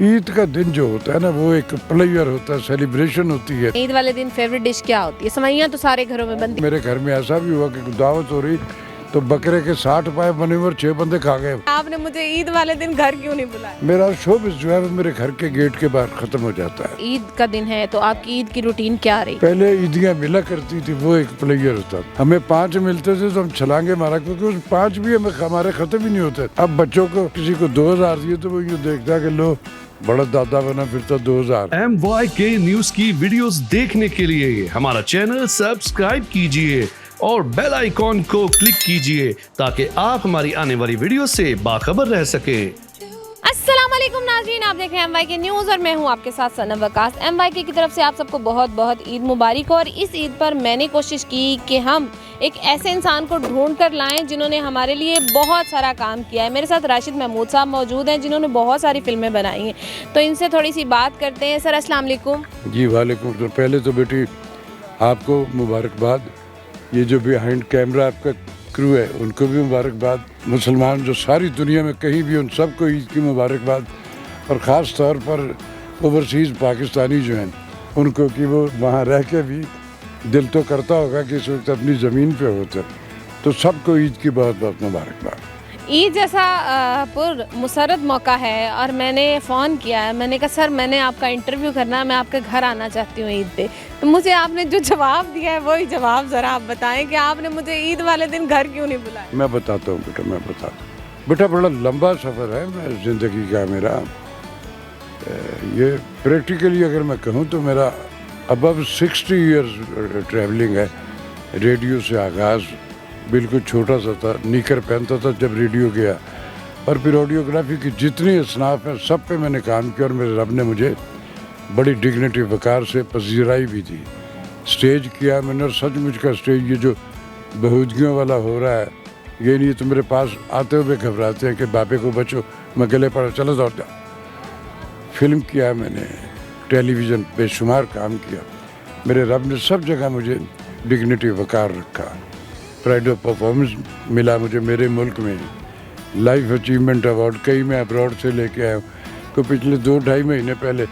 ईद का दिन जो होता है ना, वो एक प्लेयर होता है, सेलिब्रेशन होती है। ईद वाले दिन फेवरेट डिश क्या होती है? सेवइयां तो सारे घरों में बनती मेरे घर में ऐसा भी हुआ कि दावत हो रही तो बकरे के 60 पाए बने हुए और 6 बंदे खा गए। है। आपने मुझे ईद वाले दिन घर क्यों नहीं बुलाया? मेरा शोबिस जो है वो मेरे घर के गेट के बाहर खत्म हो जाता है। ईद का दिन है तो आपकी ईद की रूटीन क्या रही? पहले ईदियाँ मिला करती थी, वो एक प्लेयर होता था। हमें 5 मिलते थे तो हम छलांगे मारा, क्योंकि उस 5 भी हमारे खत्म ही नहीं होते। अब बच्चों को किसी को 2000 दिए तो वो यूँ देखता कि लो बड़ा दादा बना फिरता 2000। MYK न्यूज की वीडियोस देखने के लिए हमारा चैनल सब्सक्राइब कीजिए और बेल आइकॉन को क्लिक कीजिए ताकि आप हमारी आने वाली वीडियो से बाखबर रह सके। अस्सलाम वालेकुम नाज़रीन, आप देख रहे हैं MYK न्यूज़ और मैं हूं आपके साथ सनम वकास। MYK की तरफ से आप सबको बहुत बहुत ईद मुबारक। और इस ईद पर मैंने कोशिश की कि हम एक ऐसे इंसान को ढूंढ कर लाएं जिन्होंने हमारे लिए बहुत सारा काम किया है। मेरे साथ राशिद महमूद साहब मौजूद हैं जिन्होंने बहुत सारी फिल्में बनाई हैं, तो इनसे थोड़ी सी बात करते हैं। सर अस्सलाम वालेकुम। जी वालेकुम। तो पहले तो बेटी आपको मुबारकबाद, ये जो बिहाइंड कैमरा आपका क्रू है उनको भी मुबारकबाद, मुसलमान जो सारी दुनिया में कहीं भी उन सबको ईद की मुबारकबाद, और ख़ास तौर पर ओवरसीज़ पाकिस्तानी जो हैं उनको कि वो वहाँ रह के भी दिल तो करता होगा कि इस वक्त अपनी ज़मीन पे होते, तो सबको ईद की बहुत बहुत मुबारकबाद। ईद जैसा पुर मुसरत मौका है और मैंने फ़ोन किया है, मैंने कहा सर मैंने आपका इंटरव्यू करना है, मैं आपके घर आना चाहती हूँ ईद पे। तो मुझे आपने जो जवाब दिया है वही जवाब ज़रा आप बताएं कि आपने मुझे ईद वाले दिन घर क्यों नहीं बुलाया? मैं बताता हूँ बेटा, मैं बताता हूँ बेटा। बड़ा लंबा सफ़र है मैं ज़िंदगी का मेरा। ये प्रैक्टिकली अगर मैं कहूँ तो मेरा अबव 60 ईयर्स ट्रैवलिंग है। रेडियो से आगाज़ बिल्कुल छोटा सा था, नीकर पहनता था जब रेडियो गया, और फिर ऑडियोग्राफी की जितनी असनाफ हैं सब पे मैंने काम किया, और मेरे रब ने मुझे बड़ी डिग्निटी वकार से पजीराई भी दी। स्टेज किया मैंने, और सचमुच का स्टेज ये जो बहूदगियों वाला हो रहा है, ये नहीं तो मेरे पास आते हुए घबराते हैं कि बाबे को बचो, मैं गले पड़ा चलो दौड़ जा। फिल्म किया मैंने, टेलीविज़न बेशुमार काम किया, मेरे रब ने सब जगह मुझे डिग्निटी वकार रखा। प्राइड ऑफ परफॉर्मेंस मिला मुझे मेरे मुल्क में, लाइफ अचीवमेंट अवार्ड कई मैं अब्रॉड से लेके आया हूँ। तो पिछले 2-2.5 महीने पहले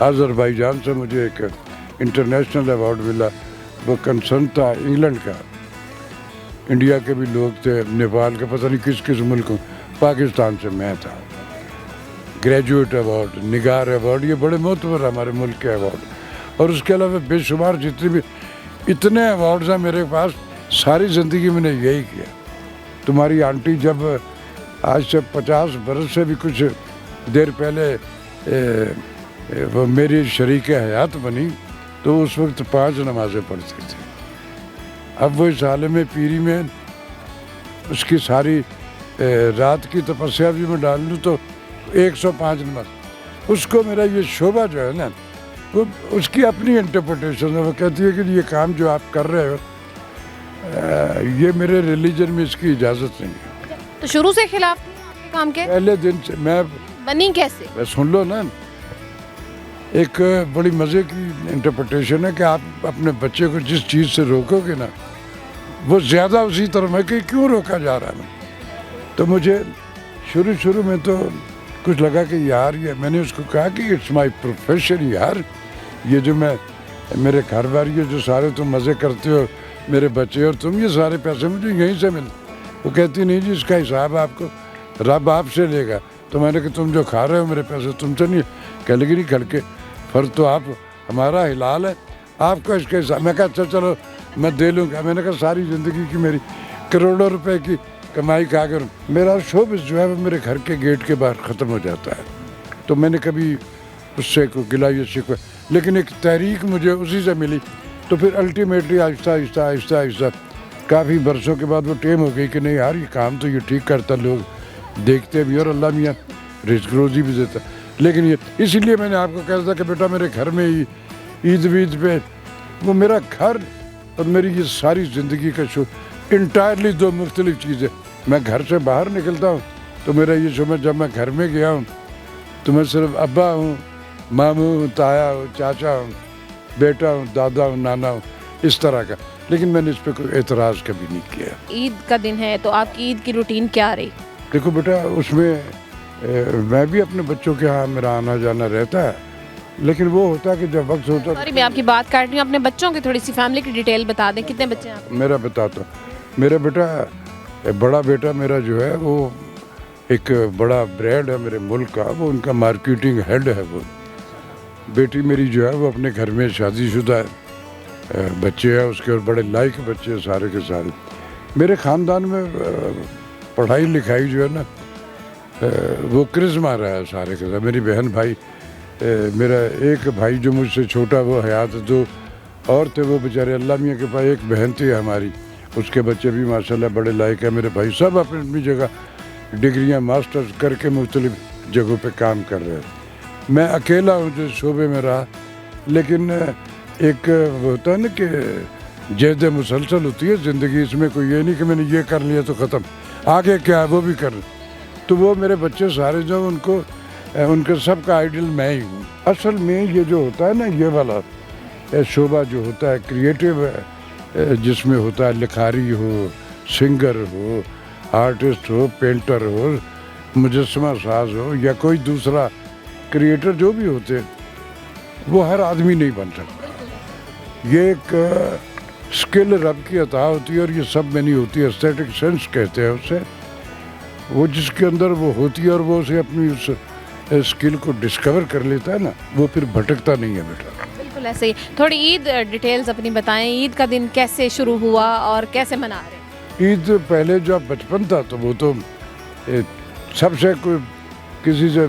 अज़रबैजान से मुझे एक इंटरनेशनल अवार्ड मिला, वो कंसर्न था इंग्लैंड का। इंडिया के भी लोग थे, नेपाल के, पता नहीं किस किस मुल्क, पाकिस्तान से मैं था। ग्रेजुएट अवार्ड, निगार अवार्ड, ये बड़े मोतबर हमारे मुल्क के अवार्ड। और उसके अलावा बेशुमार जितने भी इतने अवार्ड्स हैं मेरे पास, सारी ज़िंदगी मैंने यही किया। तुम्हारी आंटी जब आज से 50 बरस से भी कुछ देर पहले वो मेरी शरीक हयात बनी, तो उस वक्त 5 नमाज़ें पढ़ती थी। अब वो इस आलम पीरी में उसकी सारी रात की तपस्या भी मैं डाल लूँ तो 105 नमाज। उसको मेरा ये शोभा जो है ना, वो उसकी अपनी इंटरप्रिटेशन है। वो कहती है कि ये काम जो आप कर रहे हो ये मेरे रिलीजन में इसकी इजाज़त नहीं है। तो शुरू से खिलाफ थी आपके काम के? पहले दिन से मैं बनी कैसे? सुन लो ना, एक बड़ी मज़े की इंटरप्रिटेशन है कि आप अपने बच्चे को जिस चीज़ से रोकोगे ना, वो ज़्यादा उसी तरह में कि क्यों रोका जा रहा है। तो मुझे शुरू में तो कुछ लगा कि यार ये, मैंने उसको कहा कि इट्स माय प्रोफेशन यार, ये जो मैं मेरे घर बार ये जो सारे तुम मज़े करते हो, मेरे बच्चे और तुम, ये सारे पैसे मुझे यहीं से मिले। वो कहती नहीं जी इसका हिसाब आपको रब आपसे लेगा। तो मैंने कहा तुम जो खा रहे हो मेरे पैसे तुमसे नहीं, कह लगी नहीं खड़ के फर्क तो आप हमारा हिलाल है, आपको इसका हिसाब। मैं कहा अच्छा चलो मैं दे लूँगा। मैंने कहा सारी ज़िंदगी की मेरी करोड़ों रुपए की कमाई खा कर मेरा शोबिस जो है वो मेरे घर के गेट के बाहर ख़त्म हो जाता है। तो मैंने कभी उससे कोई गिला ये शिकवा, लेकिन एक तहरीक मुझे उसी से मिली। तो फिर अल्टीमेटली आहिस्ता काफ़ी बरसों के बाद वो टेम हो गई कि नहीं यार ये काम तो ये ठीक करता, लोग देखते भी और अल्लाह मियाँ रिज़्क़ रोज़ी भी देता। लेकिन ये इसीलिए मैंने आपको कहा था कि बेटा मेरे घर में ही ईद वीद पे, वो मेरा घर और मेरी ये सारी ज़िंदगी का शो इंटायरली 2 मुख्तलिफ चीज़ें। मैं घर से बाहर निकलता हूँ तो मेरा ये शो, मैं जब मैं घर में गया हूँ तो मैं सिर्फ अब्बा हूँ, मामू हूँ, ताया हूँ, चाचा हूँ, बेटा हूँ, दादा हूँ, नाना हूँ, इस तरह का। लेकिन मैंने इस पर कोई एतराज़ कभी नहीं किया। ईद का दिन है तो आपकी ईद की रूटीन क्या रही? देखो बेटा, उसमें मैं भी अपने बच्चों के यहाँ मेरा आना जाना रहता है, लेकिन वो होता है कि जब वक्त होता सॉरी मैं आपकी बात काट रही हूँ, अपने बच्चों की थोड़ी सी फैमिली की डिटेल बता दें, कितने बच्चे हैं आपके? मेरा बताता हूँ। मेरा बेटा, बड़ा बेटा मेरा जो है वो एक बड़ा ब्रांड है मेरे मुल्क का, वो उनका मार्केटिंग हेड है वो। बेटी मेरी जो है वो अपने घर में शादीशुदा है, बच्चे हैं उसके और बड़े लायक बच्चे हैं सारे के सारे। मेरे ख़ानदान में पढ़ाई लिखाई जो है ना वो क्रिज़मा रहा है सारे के साथ। मेरी बहन भाई, मेरा एक भाई जो मुझसे छोटा वो हयात, दो और थे वो बेचारे अल्लाह मियाँ के पास। एक बहन थी हमारी, उसके बच्चे भी माशाल्लाह बड़े लायक है मेरे भाई। सब अपनी अपनी जगह डिग्रियाँ मास्टर्स करके मुख्तलिफ जगहों पे काम कर रहे हैं। मैं अकेला हूँ जो शोबे में रहा, लेकिन एक होता है ना कि जैद मुसलसल होती है ज़िंदगी। इसमें कोई ये नहीं कि मैंने ये कर लिया तो ख़त्म, आगे क्या है वो भी कर। तो वो मेरे बच्चे सारे जो उनको उनके सबका आइडल मैं ही हूँ। असल में ये जो होता है ना ये वाला शोबा जो होता है क्रिएटिव, जिसमें होता है लिखारी हो, सिंगर हो, आर्टिस्ट हो, पेंटर हो, मुजस्समा साज हो या कोई दूसरा क्रिएटर जो भी होते हैं, वो हर आदमी नहीं बन सकता। ये एक स्किल रब की अता होती है और ये सब में नहीं होती। एस्थेटिक सेंस कहते हैं उसे, वो जिसके अंदर वो होती है और वो उसे अपनी उस स्किल को डिस्कवर कर लेता है ना, वो फिर भटकता नहीं है बेटा। बिल्कुल ऐसे ही। थोड़ी ईद डिटेल्स अपनी बताएं, ईद का दिन कैसे शुरू हुआ और कैसे मना रहे? ईद पहले जब बचपन था तो वो तो सबसे कोई किसी से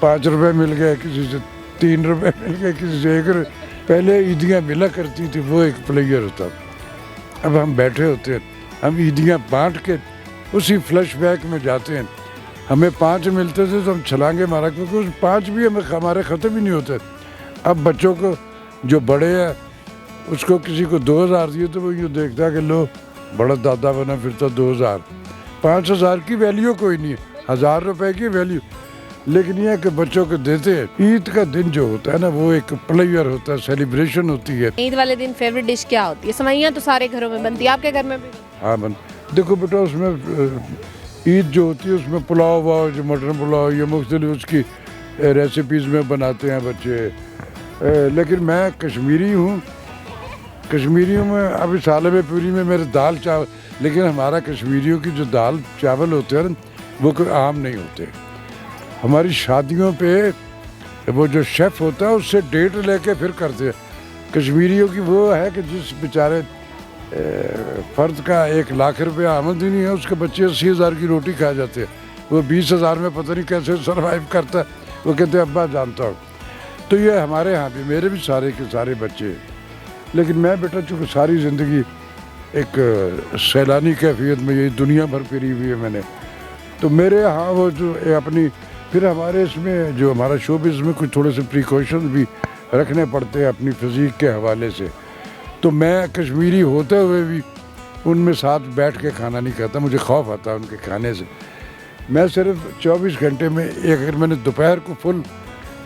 5 रुपए मिल गए, किसी से 3 रुपए मिल गए, किसी से 1 रुपये। पहले ईदियाँ मिला करती थी, वो एक प्लेयर होता। अब हम बैठे होते हैं, हम ईदियाँ बांट के उसी फ्लैशबैक में जाते हैं। हमें 5 मिलते थे तो हम छलांगे मारा, क्योंकि उस 5 भी हमारे ख़त्म ही नहीं होते। अब बच्चों को जो बड़े हैं उसको किसी को 2000 दिए तो वो यूँ देखता है कि लो बड़ा दादा बना फिरता 2000। 5000 की वैल्यू कोई नहीं है, 1000 रुपए की वैल्यू। लेकिन ये है कि बच्चों को देते हैं। ईद का दिन जो होता है ना वो एक प्लेयर होता है, सेलिब्रेशन होती है। ईद वाले दिन फेवरेट डिश क्या होती है? सेवइयां तो सारे घरों में बनती है, आपके घर में भी? हाँ देखो बेटा, उसमें ईद जो होती है उसमें पुलाव वाव, जो मटन पुलाव, ये मुख्तलिफ उसकी रेसिपीज़ में बनाते हैं बच्चे। लेकिन मैं कश्मीरी हूँ, कश्मीरियों में अभी साल में पूरी में मेरे दाल चावल, लेकिन हमारा कश्मीरियों की जो दाल चावल होते हैं वो कोई आम नहीं होते। हमारी शादियों पे वो जो शेफ़ होता है उससे डेट लेके फिर करते हैं। कश्मीरियों की वो है कि जिस बेचारे फ़र्द का 1 लाख रुपया आमदनी नहीं है, उसके बच्चे 80,000 की रोटी खा जाते हैं। वो 20,000 में पता नहीं कैसे सर्वाइव करता है। वो कहते हैं अब्बा जानता हूँ। तो ये हमारे यहाँ भी, मेरे भी सारे के सारे बच्चे हैं। लेकिन मैं बेटा चूँकि सारी ज़िंदगी एक सैलानी कैफियत में यही दुनिया भर फिरी हुई है मैंने, तो मेरे यहाँ वो जो अपनी, फिर हमारे इसमें जो हमारा शोबिज़ में कुछ थोड़े से प्रिकॉशन भी रखने पड़ते हैं अपनी फिज़ीक के हवाले से। तो मैं कश्मीरी होते हुए भी उनमें साथ बैठ के खाना नहीं खाता, मुझे खौफ आता है उनके खाने से। मैं सिर्फ 24 घंटे में अगर मैंने दोपहर को फुल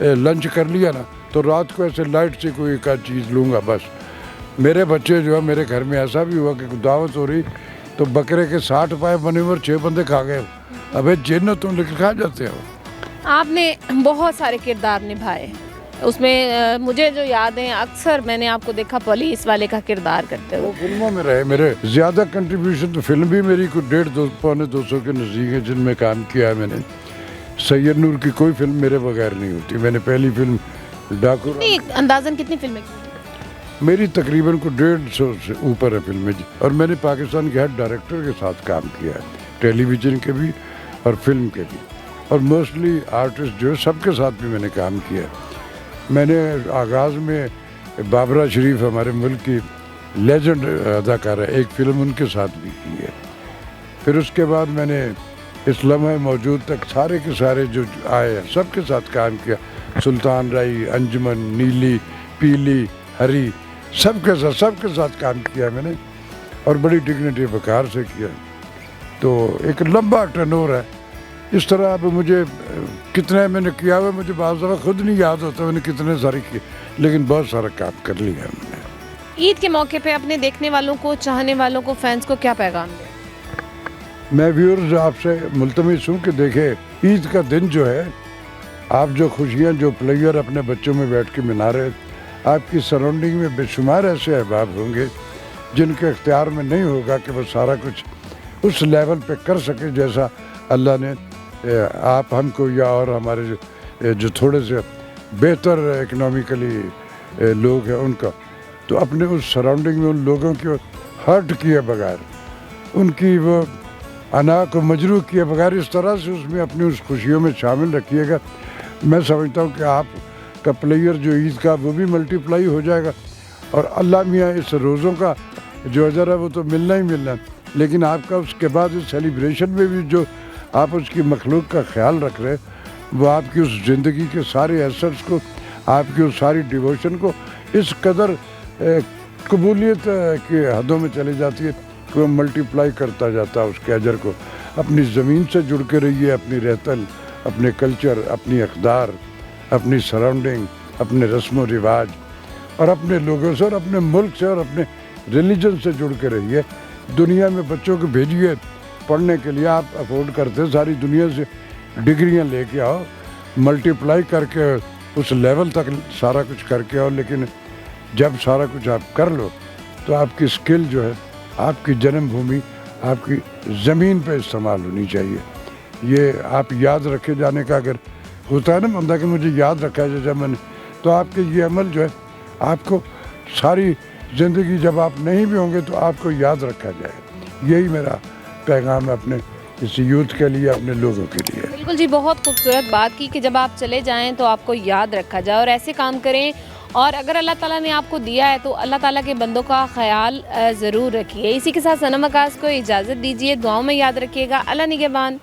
लंच कर लिया ना, तो रात को ऐसे लाइट से कोई एक आध चीज़ लूँगा बस। मेरे बच्चे जो है, मेरे घर में ऐसा भी हुआ कि दावत हो रही तो बकरे के 60 पाए बने हुए और 6 बंदे खा गए। अबे जिन्न तुम लेकर खा जाते हो। आपने बहुत सारे किरदार निभाए, उसमें मुझे जो याद है अक्सर मैंने आपको देखा पुलिस वाले का किरदार करते हुए। वो फिल्मों में रहे मेरे ज़्यादा कंट्रीब्यूशन। तो फिल्म भी मेरी कुछ 150 पौने 200 के नज़दीक है जिनमें काम किया है मैंने। सैयद नूर की कोई फिल्म मेरे बगैर नहीं होती। मैंने पहली फिल्म डाकू, अंदाजन कितनी फिल्में की? मेरी तकरीबन को 150 से ऊपर है फिल्में। और मैंने पाकिस्तान के हेड डायरेक्टर के साथ काम किया है, टेलीविज़न के भी और फिल्म के भी। और मोस्टली आर्टिस्ट जो है सबके साथ भी मैंने काम किया है। मैंने आगाज़ में बाबरा शरीफ हमारे मुल्क की लेजेंड अदाकारा, एक फिल्म उनके साथ भी की है। फिर उसके बाद मैंने इस लम्हे मौजूद तक सारे के सारे जो आए हैं सबके साथ काम किया। सुल्तान राई, अंजुमन, नीली, पीली, हरी, सबके साथ काम किया मैंने और बड़ी डिग्निटी वकार से किया। तो एक लंबा टर्नओवर है। इस तरह अब मुझे कितने मैंने किया हुआ मुझे बाज़ दफ़ा खुद नहीं याद होता मैंने कितने सारे किए, लेकिन बहुत सारा काम कर लिया मैंने। ईद के मौके पे अपने देखने वालों को, चाहने वालों को, फैंस को क्या पैगाम दें? मैं व्यूअर्स आपसे मुल्तमिस हूँ कि देखें عید کا دن جو ہے آپ جو خوشیاں جو پلیئر اپنے بچوں میں بیٹھ کے منا رہے، آپ کی سراؤنڈنگ میں بے شمار ایسے احباب ہوں گے جن کے اختیار میں نہیں ہوگا کہ وہ سارا کچھ اس لیول پہ کر سکے جیسا اللہ نے آپ ہم کو یا اور ہمارے جو تھوڑے سے بہتر اکنامیکلی لوگ ہیں ان کا، تو اپنے اس سراؤنڈنگ میں ان لوگوں کو ہرٹ کیے بغیر، ان کی وہ انا کو مجروح کیے بغیر اس طرح سے اس میں اپنی اس خوشیوں میں شامل رکھیے گا. میں سمجھتا ہوں کہ آپ کا پلیئر جو عید کا وہ بھی ملٹی پلائی ہو جائے گا، اور اللہ میاں اس روزوں کا جو اجر ہے وہ تو ملنا ہی ملنا ہے، لیکن آپ کا اس کے بعد اس سیلیبریشن میں بھی جو آپ اس کی مخلوق کا خیال رکھ رہے وہ آپ کی اس زندگی کے سارے ایسٹس کو، آپ کی اس ساری ڈیووشن کو اس قدر قبولیت کی حدوں میں چلی جاتی ہے کہ وہ ملٹی پلائی کرتا جاتا ہے اس کے اجر کو. اپنی زمین سے جڑ کے رہیے، اپنی رہتل، اپنے کلچر، اپنی اقدار، اپنی سراؤنڈنگ، اپنے رسم و رواج اور اپنے لوگوں سے اور اپنے ملک سے اور اپنے ریلیجن سے جڑ کے رہیے. دنیا میں بچوں کو بھیجیے پڑھنے کے لیے، آپ افورڈ کرتے ساری دنیا سے ڈگریاں لے کے آؤ، ملٹی پلائی کر کے اس لیول تک سارا کچھ کر کے آؤ، لیکن جب سارا کچھ آپ کر لو تو آپ کی اسکل جو ہے آپ کی جنم بھومی، آپ کی زمین پہ استعمال ہونی چاہیے. یہ آپ یاد رکھے جانے کا اگر ہوتا ہے نا بندہ کہ مجھے یاد رکھا جائے جب میں نے، تو آپ کے یہ عمل جو ہے آپ کو ساری زندگی جب آپ نہیں بھی ہوں گے تو آپ کو یاد رکھا جائے. یہی میرا پیغام ہے اپنے اس یوتھ کے لیے، اپنے لوگوں کے لیے. بالکل جی، بہت خوبصورت بات کی کہ جب آپ چلے جائیں تو آپ کو یاد رکھا جائے اور ایسے کام کریں، اور اگر اللہ تعالیٰ نے آپ کو دیا ہے تو اللہ تعالیٰ کے بندوں کا خیال ضرور رکھیے. اسی کے ساتھ صنم وقاص کو اجازت دیجیے، دعاؤں میں یاد رکھیے گا. اللہ نگہبان.